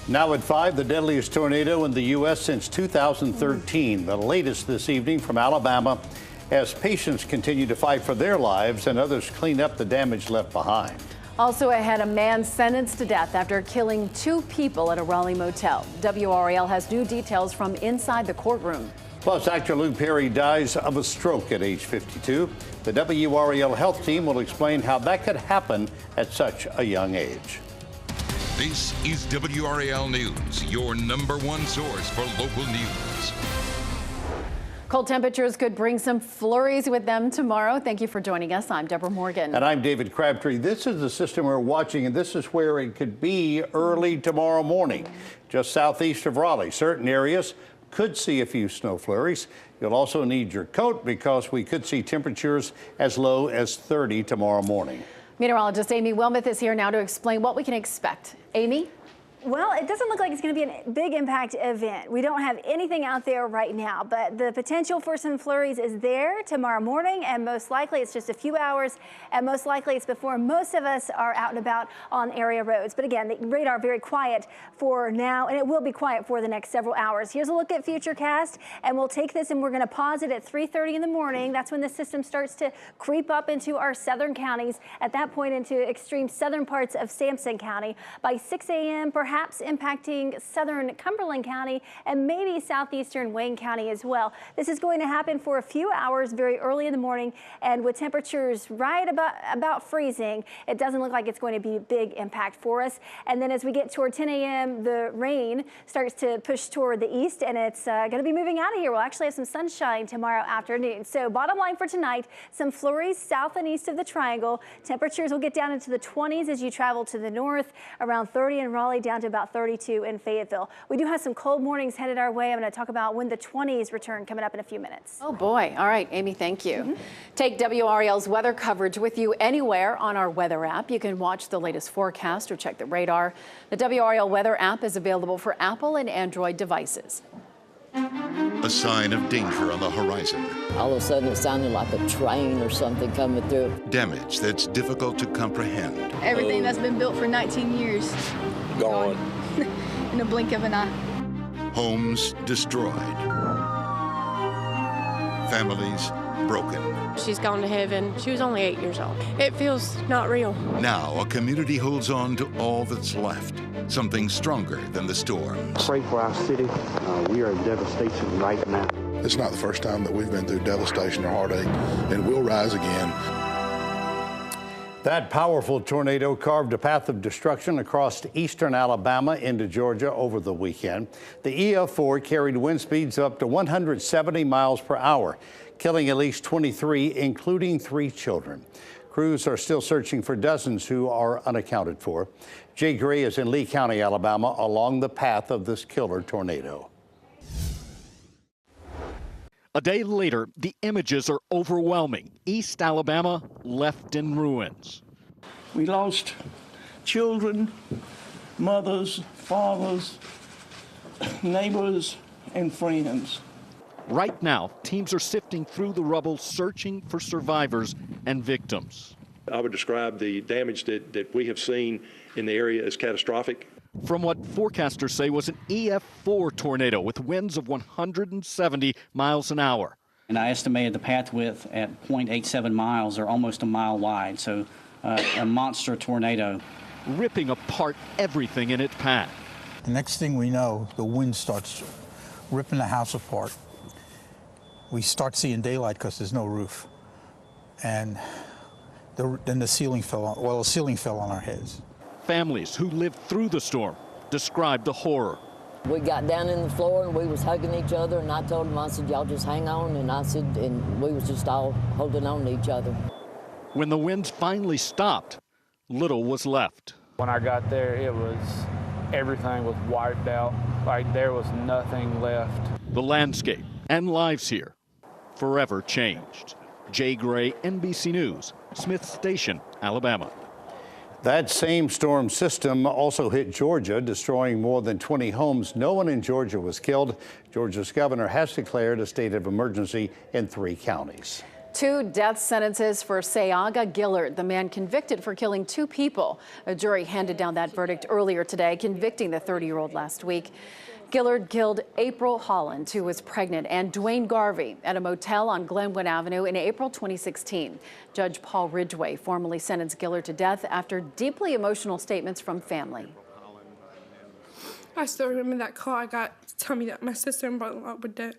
Now at 5, the deadliest tornado in the U.S. since 2013. The latest this evening from Alabama as patients continue to fight for their lives and others clean up the damage left behind. Also ahead, a man sentenced to death after killing 2 people at a Raleigh motel. WRAL has new details from inside the courtroom. Plus, actor Luke Perry dies of a stroke at age 52. The WRAL health team will explain how that could happen at such a young age. This is WRAL News, your #1 source for local news. Cold temperatures could bring some flurries with them tomorrow. Thank you for joining us. I'm Deborah Morgan. And I'm David Crabtree. This is the system we're watching, and this is where it could be early tomorrow morning. Just southeast of Raleigh, certain areas could see a few snow flurries. You'll also need your coat because we could see temperatures as low as 30 tomorrow morning. Meteorologist Amy Wilmoth is here now to explain what we can expect. Amy? Well, it doesn't look like it's going to be a big impact event. We don't have anything out there right now, but the potential for some flurries is there tomorrow morning, and most likely it's just a few hours, and most likely it's before most of us are out and about on area roads. But again, the radar very quiet for now, and it will be quiet for the next several hours. Here's a look at Futurecast, and we'll take this and we're going to pause it at 3:30 in the morning. That's when the system starts to creep up into our southern counties, at that point into extreme southern parts of Sampson County. By 6 a.m., perhaps impacting southern Cumberland County and maybe southeastern Wayne County as well. This is going to happen for a few hours very early in the morning, and with temperatures right about freezing, it doesn't look like it's going to be a big impact for us. And then as we get toward 10 a.m., the rain starts to push toward the east, and it's going to be moving out of here. We'll actually have some sunshine tomorrow afternoon. So bottom line for tonight, some flurries south and east of the triangle. Temperatures will get down into the 20s as you travel to the north, around 30 in Raleigh, down to about 32 in Fayetteville. We do have some cold mornings headed our way. I'm going to talk about when the 20s return coming up in a few minutes. Oh boy. All right, Amy, thank you. Take WRAL's weather coverage with you anywhere on our weather app. You can watch the latest forecast or check the radar. The WRAL weather app is available for Apple and Android devices. A sign of danger on the horizon. All of a sudden it sounded like a train or something coming through. Damage that's difficult to comprehend. Everything that's been built for 19 years. Gone. In a blink of an eye. Homes destroyed. Families broken. She's gone to heaven. She was only 8 years old. It feels not real. Now a community holds on to all that's left. Something stronger than the storms. Pray for our city. We are in devastation right now. It's not the first time that we've been through devastation or heartache, and we'll rise again. That powerful tornado carved a path of destruction across eastern Alabama into Georgia over the weekend. The EF4 carried wind speeds up to 170 miles per hour, killing at least 23, including 3 children. Crews are still searching for dozens who are unaccounted for. Jay Gray is in Lee County, Alabama, along the path of this killer tornado. A day later, the images are overwhelming. East Alabama left in ruins. We lost children, mothers, fathers, neighbors, and friends. Right now, teams are sifting through the rubble, searching for survivors and victims. I would describe the damage that we have seen in the area as catastrophic. From what forecasters say was an EF4 tornado with winds of 170 miles an hour. And I estimated the path width at 0.87 miles, or almost a mile wide, so a monster tornado. Ripping apart everything in its path. The next thing we know, the wind starts ripping the house apart. We start seeing daylight because there's no roof. And then the ceiling fell on our heads. Families who lived through the storm described the horror. We got down in the floor and we was hugging each other, and I told them, I said, y'all just hang on, and and we was just all holding on to each other. When the winds finally stopped, little was left. When I got there, everything was wiped out, like there was nothing left. The landscape and lives here forever changed. Jay Gray, NBC News, Smith Station, Alabama. That same storm system also hit Georgia, destroying more than 20 homes. No one in Georgia was killed. Georgia's governor has declared a state of emergency in 3 counties. 2 death sentences for Seaga Gillard, the man convicted for killing 2 people. A jury handed down that verdict earlier today, convicting the 30-year-old last week. Gillard killed April Holland, who was pregnant, and Dwayne Garvey at a motel on Glenwood Avenue in April 2016. Judge Paul Ridgway formally sentenced Gillard to death after deeply emotional statements from family. I still remember that call I got to tell me that my sister and brother-in-law were dead.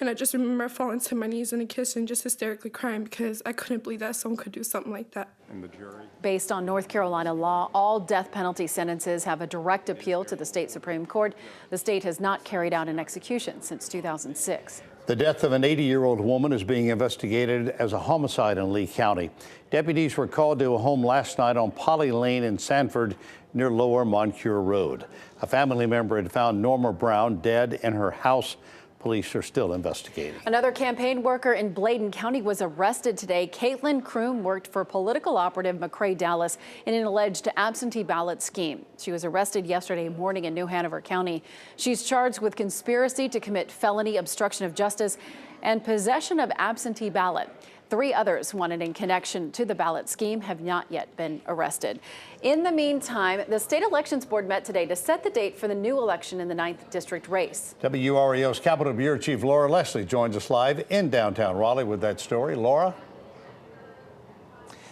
And I just remember falling to my knees in the kitchen, just hysterically crying because I couldn't believe that someone could do something like that. And the jury? Based on North Carolina law, all death penalty sentences have a direct appeal to the state Supreme Court. The state has not carried out an execution since 2006. The death of an 80-year-old woman is being investigated as a homicide in Lee County. Deputies were called to a home last night on Polly Lane in Sanford near Lower Moncure Road. A family member had found Norma Brown dead in her house. Police are still investigating. Another campaign worker in Bladen County was arrested today. Caitlin Kroom worked for political operative McCrae Dallas in an alleged absentee ballot scheme. She was arrested yesterday morning in New Hanover County. She's charged with conspiracy to commit felony obstruction of justice and possession of absentee ballot. 3 others wanted in connection to the ballot scheme have not yet been arrested. In the meantime, the State Elections Board met today to set the date for the new election in the 9th District race. WRAL's Capitol Bureau Chief Laura Leslie joins us live in downtown Raleigh with that story. Laura?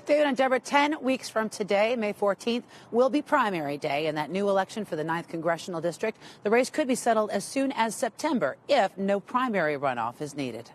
David and Deborah, 10 weeks from today, May 14th, will be primary day in that new election for the 9th Congressional District. The race could be settled as soon as September if no primary runoff is needed.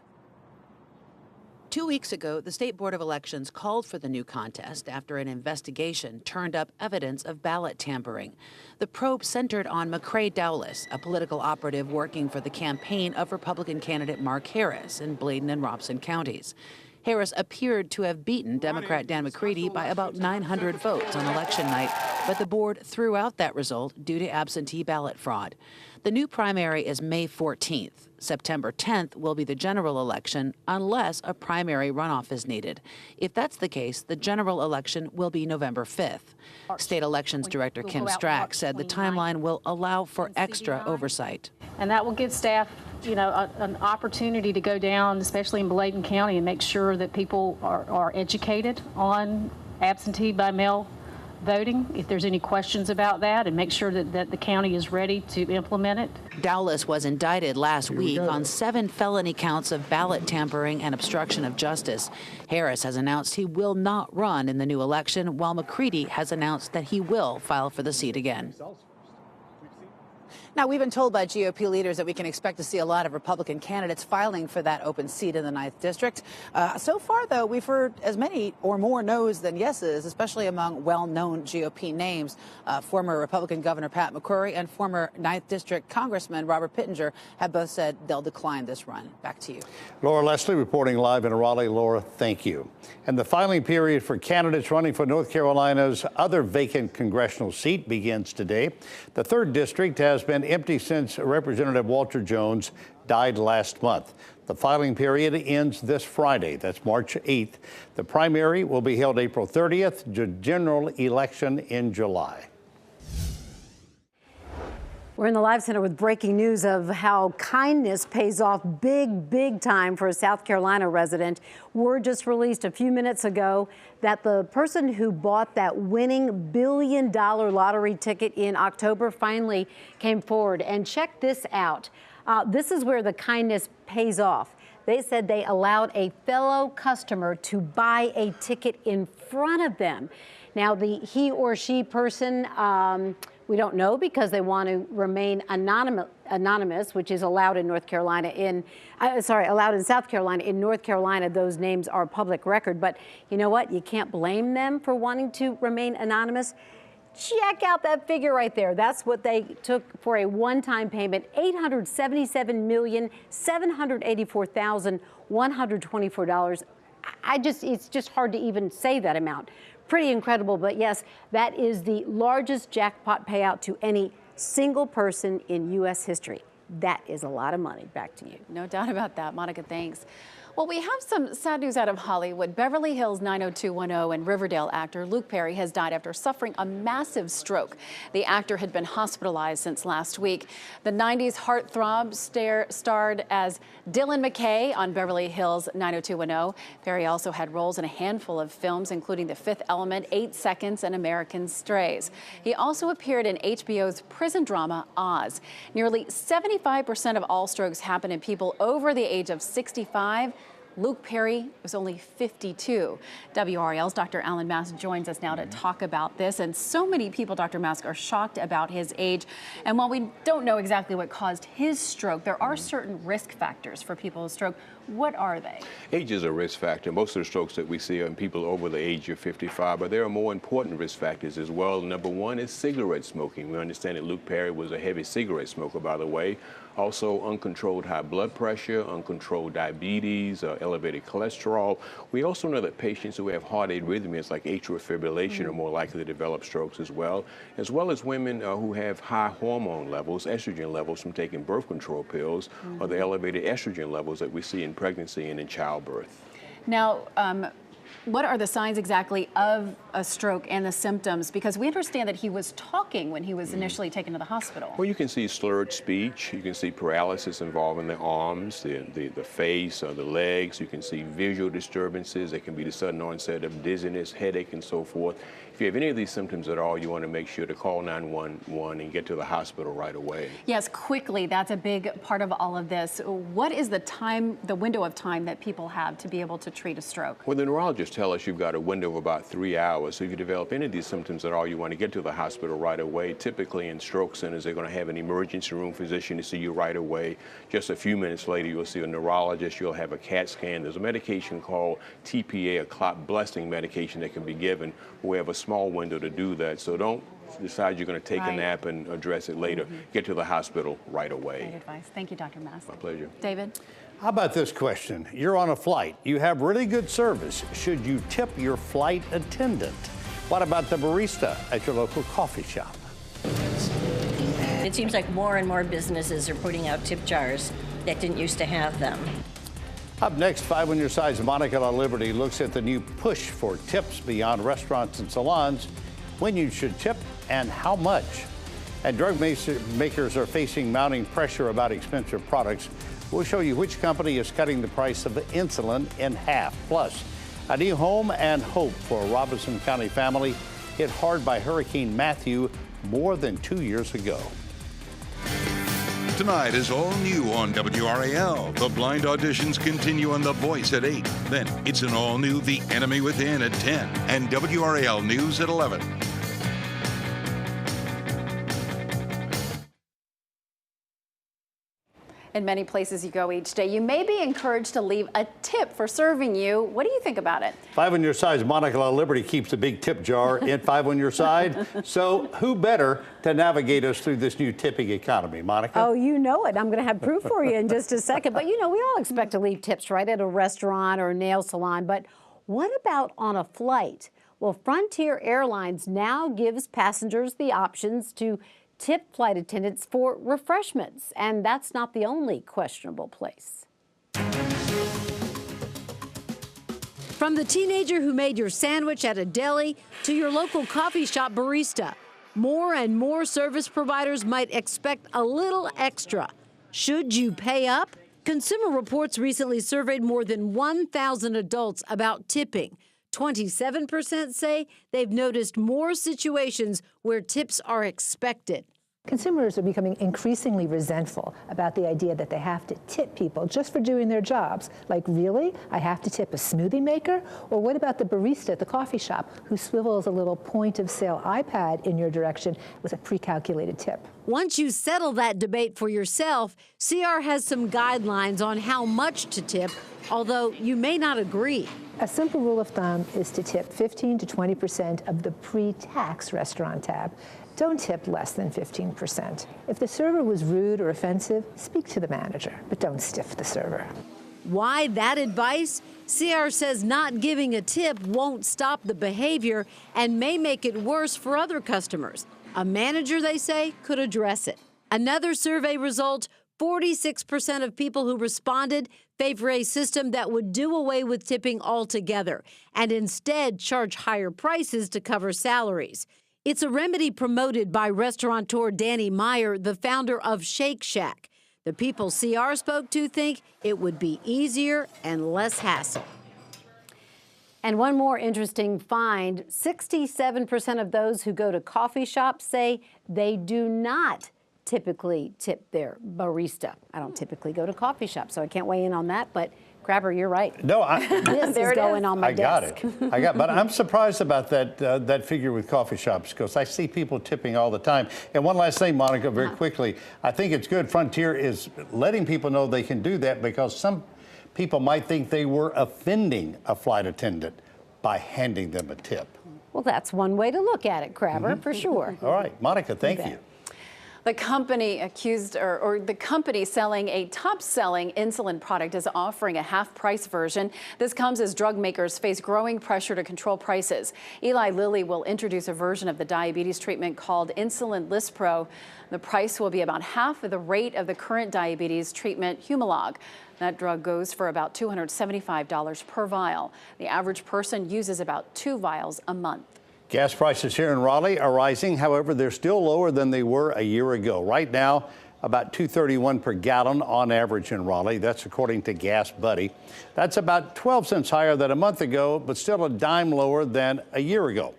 2 weeks ago, the State Board of Elections called for the new contest after an investigation turned up evidence of ballot tampering. The probe centered on McCrae Dowless, a political operative working for the campaign of Republican candidate Mark Harris in Bladen and Robson counties. Harris appeared to have beaten Democrat Dan McCready by about 900 votes on election night, but the board threw out that result due to absentee ballot fraud. The new primary is May 14th. September 10th will be the general election unless a primary runoff is needed. If that's the case, the general election will be November 5th. State Elections Director Kim Strack said the timeline will allow for extra oversight. And that will give staff, an opportunity to go down, especially in Bladen County, and make sure that people are educated on absentee by mail voting, if there's any questions about that, and make sure that the county is ready to implement it. Dowless was indicted last week on 7 felony counts of ballot tampering and obstruction of justice. Harris has announced he will not run in the new election, while McCready has announced that he will file for the seat again. Now, we've been told by GOP leaders that we can expect to see a lot of Republican candidates filing for that open seat in the 9th District. So far, though, we've heard as many or more no's than yeses, especially among well-known GOP names. Former Republican Governor Pat McCrory and former 9th District Congressman Robert Pittenger have both said they'll decline this run. Back to you. Laura Leslie reporting live in Raleigh. Laura, thank you. And the filing period for candidates running for North Carolina's other vacant congressional seat begins today. The 3rd District has been empty since Representative Walter Jones died last month. The filing period ends this Friday. That's March 8th. The primary will be held April 30th, the general election in July. We're in the Live Center with breaking news of how kindness pays off big time for a South Carolina resident. Word just released a few minutes ago that the person who bought that winning $1 billion lottery ticket in October finally came forward. And check this out. This is where the kindness pays off. They said they allowed a fellow customer to buy a ticket in front of them. Now, the he or she person, we don't know because they want to remain anonymous, which is allowed in North Carolina. Allowed in South Carolina. In North Carolina, those names are public record. But you know what? You can't blame them for wanting to remain anonymous. Check out that figure right there. That's what they took for a one-time payment, $877,784,124. It's just hard to even say that amount. Pretty incredible, but yes, that is the largest jackpot payout to any single person in U.S. history. That is a lot of money. Back to you. No doubt about that. Monica, thanks. Well, we have some sad news out of Hollywood. Beverly Hills 90210 and Riverdale actor Luke Perry has died after suffering a massive stroke. The actor had been hospitalized since last week. The 90s heartthrob starred as Dylan McKay on Beverly Hills 90210. Perry also had roles in a handful of films, including The Fifth Element, 8 Seconds, and American Strays. He also appeared in HBO's prison drama Oz. Nearly 75% of all strokes happen in people over the age of 65. Luke Perry was only 52. WRAL's Dr. Alan Mask joins us now to talk about this. And so many people, Dr. Mask, are shocked about his age. And while we don't know exactly what caused his stroke, there are certain risk factors for people with stroke. What are they? Age is a risk factor. Most of the strokes that we see are in people over the age of 55, but there are more important risk factors as well. Number one is cigarette smoking. We understand that Luke Perry was a heavy cigarette smoker, by the way. Also, uncontrolled high blood pressure, uncontrolled diabetes, elevated cholesterol. We also know that patients who have heart arrhythmias like atrial fibrillation are more likely to develop strokes as well as women who have high hormone levels, estrogen levels from taking birth control pills, or the elevated estrogen levels that we see in pregnancy and in childbirth. Now, what are the signs exactly of a stroke and the symptoms? Because we understand that he was talking when he was initially taken to the hospital. Well, you can see slurred speech. You can see paralysis involving the arms, the face, or the legs. You can see visual disturbances. There can be the sudden onset of dizziness, headache, and so forth. If you have any of these symptoms at all, you want to make sure to call 911 and get to the hospital right away. Yes, quickly. That's a big part of all of this. What is the window of time that people have to be able to treat a stroke? Well, the neurologists tell us you've got a window of about 3 hours. So if you develop any of these symptoms at all, you want to get to the hospital right away. Typically in stroke centers, they're going to have an emergency room physician to see you right away. Just a few minutes later, you'll see a neurologist. You'll have a CAT scan. There's a medication called TPA, a clot busting medication that can be given. We have a small window to do that. So don't decide you're going to take a nap and address it later. Get to the hospital right away. Great advice. Thank you, Dr. Mask. My pleasure. David? How about this question? You're on a flight. You have really good service. Should you tip your flight attendant? What about the barista at your local coffee shop? It seems like more and more businesses are putting out tip jars that didn't used to have them. Up next, 5 on Your Side's Monica LaLiberty looks at the new push for tips beyond restaurants and salons, when you should tip and how much. And drug makers are facing mounting pressure about expensive products. We'll show you which company is cutting the price of insulin in half. Plus, a new home and hope for a Robeson County family hit hard by Hurricane Matthew more than 2 years ago. Tonight is all new on WRAL. The blind auditions continue on The Voice at 8. Then it's an all new The Enemy Within at 10 and WRAL News at 11. In many places you go each day, you may be encouraged to leave a tip for serving you. What do you think about it? 5 on Your Side's Monica LaLiberty keeps a big tip jar in 5 on Your Side. So who better to navigate us through this new tipping economy, Monica? Oh, you know it. I'm going to have proof for you in just a second. But you know, we all expect to leave tips, right, at a restaurant or a nail salon. But what about on a flight? Well, Frontier Airlines now gives passengers the options to tip flight attendants for refreshments, and that's not the only questionable place. From the teenager who made your sandwich at a deli to your local coffee shop barista, more and more service providers might expect a little extra. Should you pay up? Consumer Reports recently surveyed more than 1,000 adults about tipping. 27% say they've noticed more situations where tips are expected. Consumers are becoming increasingly resentful about the idea that they have to tip people just for doing their jobs. Like, really? I have to tip a smoothie maker? Or what about the barista at the coffee shop who swivels a little point-of-sale iPad in your direction with a pre-calculated tip? Once you settle that debate for yourself, CR has some guidelines on how much to tip, although you may not agree. A simple rule of thumb is to tip 15 to 20% of the pre-tax restaurant tab. Don't tip less than 15%. If the server was rude or offensive, speak to the manager, but don't stiff the server. Why that advice? CR says not giving a tip won't stop the behavior and may make it worse for other customers. A manager, they say, could address it. Another survey result, 46% of people who responded favor a system that would do away with tipping altogether and instead charge higher prices to cover salaries. It's a remedy promoted by restaurateur Danny Meyer, the founder of Shake Shack. The people CR spoke to think it would be easier and less hassle. And one more interesting find, 67% of those who go to coffee shops say they do not typically tip their barista. I don't typically go to coffee shops, so I can't weigh in on that, but Crabber, you're right. No, this is going on my desk. I got it. But I'm surprised about that figure with coffee shops, because I see people tipping all the time. And one last thing, Monica, very quickly, I think it's good Frontier is letting people know they can do that, because some people might think they were offending a flight attendant by handing them a tip. Well, that's one way to look at it, Crabber, for sure. All right, Monica, thank you. The company the company selling a top-selling insulin product is offering a half-price version. This comes as drug makers face growing pressure to control prices. Eli Lilly will introduce a version of the diabetes treatment called Insulin Lispro. The price will be about half of the rate of the current diabetes treatment, Humalog. That drug goes for about $275 per vial. The average person uses about 2 vials a month. Gas prices here in Raleigh are rising. However, they're still lower than they were a year ago. Right now, about $2.31 per gallon on average in Raleigh. That's according to Gas Buddy. That's about 12 cents higher than a month ago, but still a dime lower than a year ago.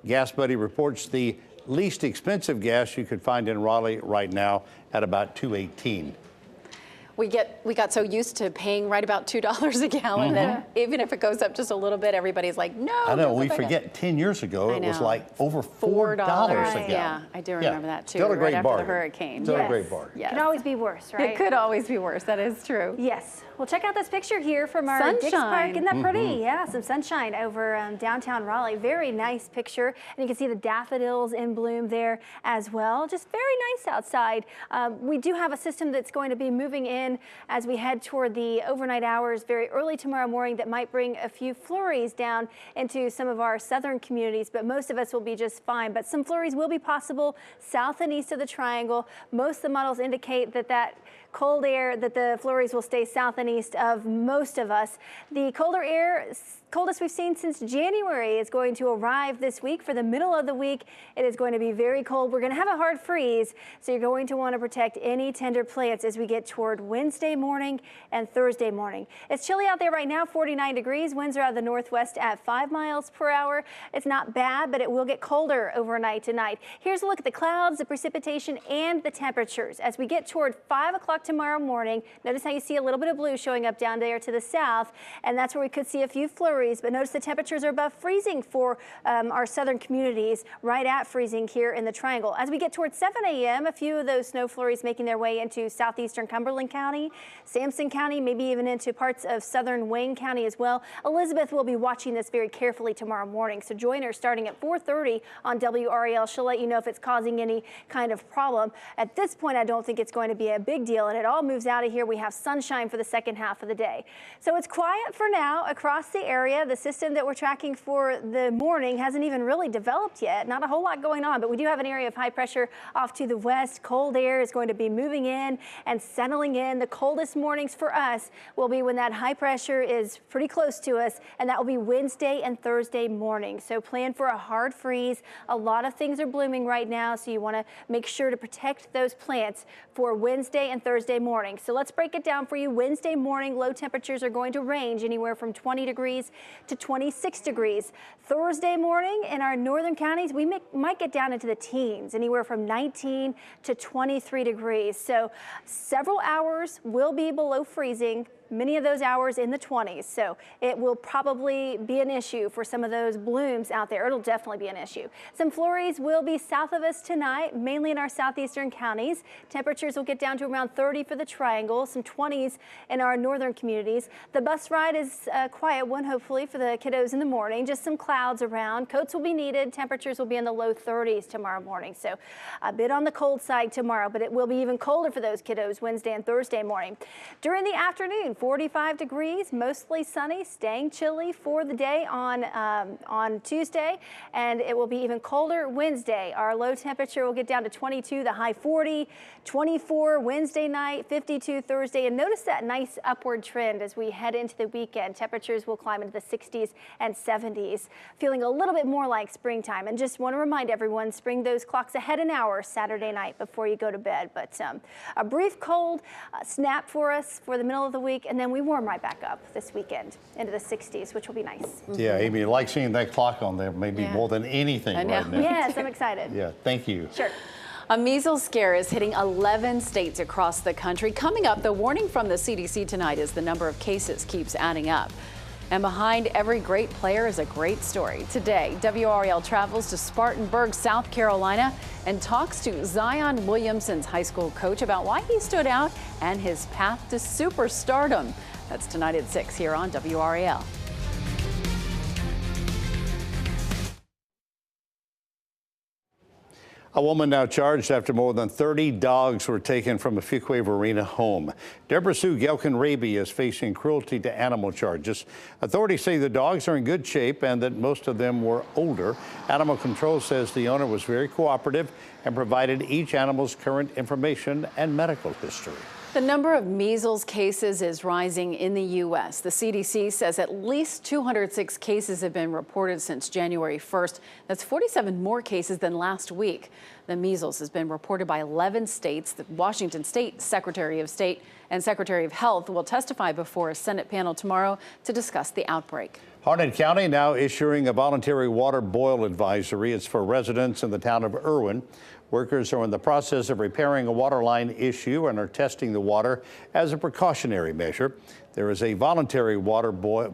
Gas Buddy reports the least expensive gas you could find in Raleigh right now at about $2.18. We got so used to paying right about $2 a gallon that even if it goes up just a little bit, everybody's like, no. I know, we forget 10 years ago it was like over $4 a gallon. Yeah, I do remember that too. Still a great right bargain. After the hurricane. Still a great bargain. Yes. It could always be worse, right? It could always be worse. That is true. Yes. Well, check out this picture here from our Dix Park. Isn't that pretty? Yeah, some sunshine over downtown Raleigh. Very nice picture. And you can see the daffodils in bloom there as well. Just very nice outside. We do have a system that's going to be moving in as we head toward the overnight hours very early tomorrow morning that might bring a few flurries down into some of our southern communities, but most of us will be just fine. But some flurries will be possible south and east of the triangle. Most of the models indicate that cold air, that the flurries will stay south and east of most of us. The colder air, coldest we've seen since January, is going to arrive this week. For the middle of the week, it is going to be very cold. We're going to have a hard freeze, so you're going to want to protect any tender plants as we get toward Wednesday morning and Thursday morning. It's chilly out there right now, 49 degrees. Winds are out of the northwest at 5 miles per hour. It's not bad, but it will get colder overnight tonight. Here's a look at the clouds, the precipitation, and the temperatures. As we get toward 5 o'clock tomorrow morning, notice how you see a little bit of blue showing up down there to the south, and that's where we could see a few flurries. But notice the temperatures are above freezing for our southern communities, right at freezing here in the triangle. As we get towards 7 a.m., a few of those snow flurries making their way into southeastern Cumberland County, Sampson County, maybe even into parts of southern Wayne County as well. Elizabeth will be watching this very carefully tomorrow morning, so join her starting at 4:30 on WRAL. She'll let you know if it's causing any kind of problem. At this point, I don't think it's going to be a big deal, and it all moves out of here. We have sunshine for the second half of the day. So it's quiet for now across the area. The system that we're tracking for the morning hasn't even really developed yet. Not a whole lot going on, but we do have an area of high pressure off to the west. Cold air is going to be moving in and settling in. The coldest mornings for us will be when that high pressure is pretty close to us, and that will be Wednesday and Thursday morning. So plan for a hard freeze. A lot of things are blooming right now, so you want to make sure to protect those plants for Wednesday and Thursday morning. So let's break it down for you. Wednesday morning, low temperatures are going to range anywhere from 20 degrees to 26 degrees. Thursday morning in our northern counties, we might get down into the teens, anywhere from 19 to 23 degrees. So several hours will be below freezing. Many of those hours in the 20s, so it will probably be an issue for some of those blooms out there. It'll definitely be an issue. Some flurries will be south of us tonight, mainly in our southeastern counties. Temperatures will get down to around 30 for the triangle, some 20s in our northern communities. The bus ride is a quiet one, hopefully, for the kiddos in the morning. Just some clouds around. Coats will be needed. Temperatures will be in the low 30s tomorrow morning, so a bit on the cold side tomorrow, but it will be even colder for those kiddos Wednesday and Thursday morning. During the afternoon, 45 degrees, mostly sunny, staying chilly for the day on Tuesday, and it will be even colder Wednesday. Our low temperature will get down to 22, the high 40, 24 Wednesday night, 52 Thursday, and notice that nice upward trend as we head into the weekend. Temperatures will climb into the 60s and 70s, feeling a little bit more like springtime. And just want to remind everyone, spring those clocks ahead an hour Saturday night before you go to bed. But a brief cold snap for us for the middle of the week, and then we warm right back up this weekend into the 60s, which will be nice. Yeah, Amy, you like seeing that clock on there maybe more than anything right now. Yes, I'm excited. Yeah, thank you. Sure. A measles scare is hitting 11 states across the country. Coming up, the warning from the CDC tonight is the number of cases keeps adding up. And behind every great player is a great story. Today, WRAL travels to Spartanburg, South Carolina, and talks to Zion Williamson's high school coach about why he stood out and his path to superstardom. That's tonight at 6 here on WRAL. A woman now charged after more than 30 dogs were taken from a Fuquay-Varina home. Deborah Sue Gelkin-Raby is facing cruelty to animal charges. Authorities say the dogs are in good shape and that most of them were older. Animal Control says the owner was very cooperative and provided each animal's current information and medical history. The number of measles cases is rising in the U.S. The CDC says at least 206 cases have been reported since January 1st. That's 47 more cases than last week. The measles has been reported by 11 states. The Washington State Secretary of State and Secretary of Health will testify before a Senate panel tomorrow to discuss the outbreak. Harnett County now issuing a voluntary water boil advisory. It's for residents in the town of Irwin. Workers are in the process of repairing a water line issue and are testing the water as a precautionary measure. There is a voluntary water boil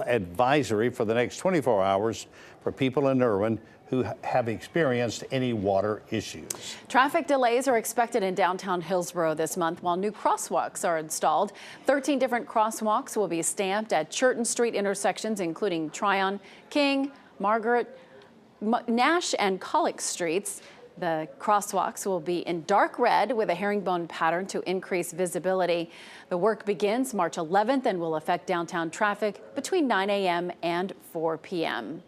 advisory for the next 24 hours for people in Irwin who have experienced any water issues. Traffic delays are expected in downtown Hillsborough this month while new crosswalks are installed. 13 different crosswalks will be stamped at Churton Street intersections, including Tryon, King, Margaret, Nash and Colic Streets. The crosswalks will be in dark red with a herringbone pattern to increase visibility. The work begins March 11th and will affect downtown traffic between 9 a.m. and 4 p.m.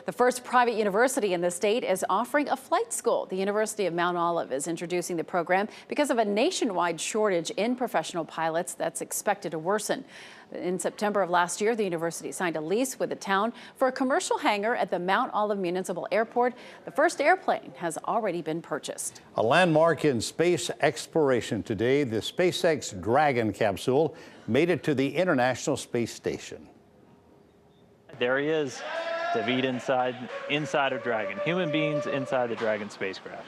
The first private university in the state is offering a flight school. The University of Mount Olive is introducing the program because of a nationwide shortage in professional pilots that's expected to worsen. In September of last year, the university signed a lease with the town for a commercial hangar at the Mount Olive Municipal Airport. The first airplane has already been purchased. A landmark in space exploration today, the SpaceX Dragon capsule made it to the International Space Station. There he is, David inside of Dragon. Human beings inside the Dragon spacecraft.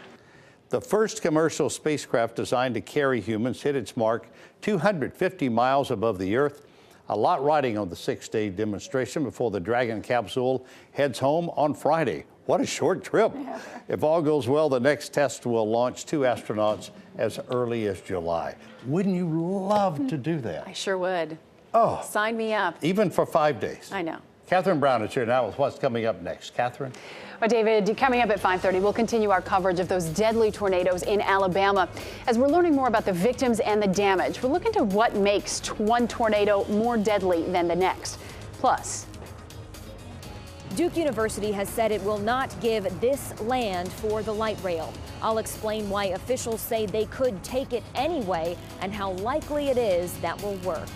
The first commercial spacecraft designed to carry humans hit its mark 250 miles above the Earth. A lot riding on the 6-day demonstration before the Dragon capsule heads home on Friday. What a short trip. Yeah. If all goes well, the next test will launch 2 astronauts as early as July. Wouldn't you love to do that? I sure would. Oh. Sign me up. Even for 5 days. I know. Catherine Brown is here now with what's coming up next. Catherine? Well, David, coming up at 5:30, we'll continue our coverage of those deadly tornadoes in Alabama. As we're learning more about the victims and the damage, we're looking to what makes one tornado more deadly than the next. Plus, Duke University has said it will not give this land for the light rail. I'll explain why officials say they could take it anyway and how likely it is that will work.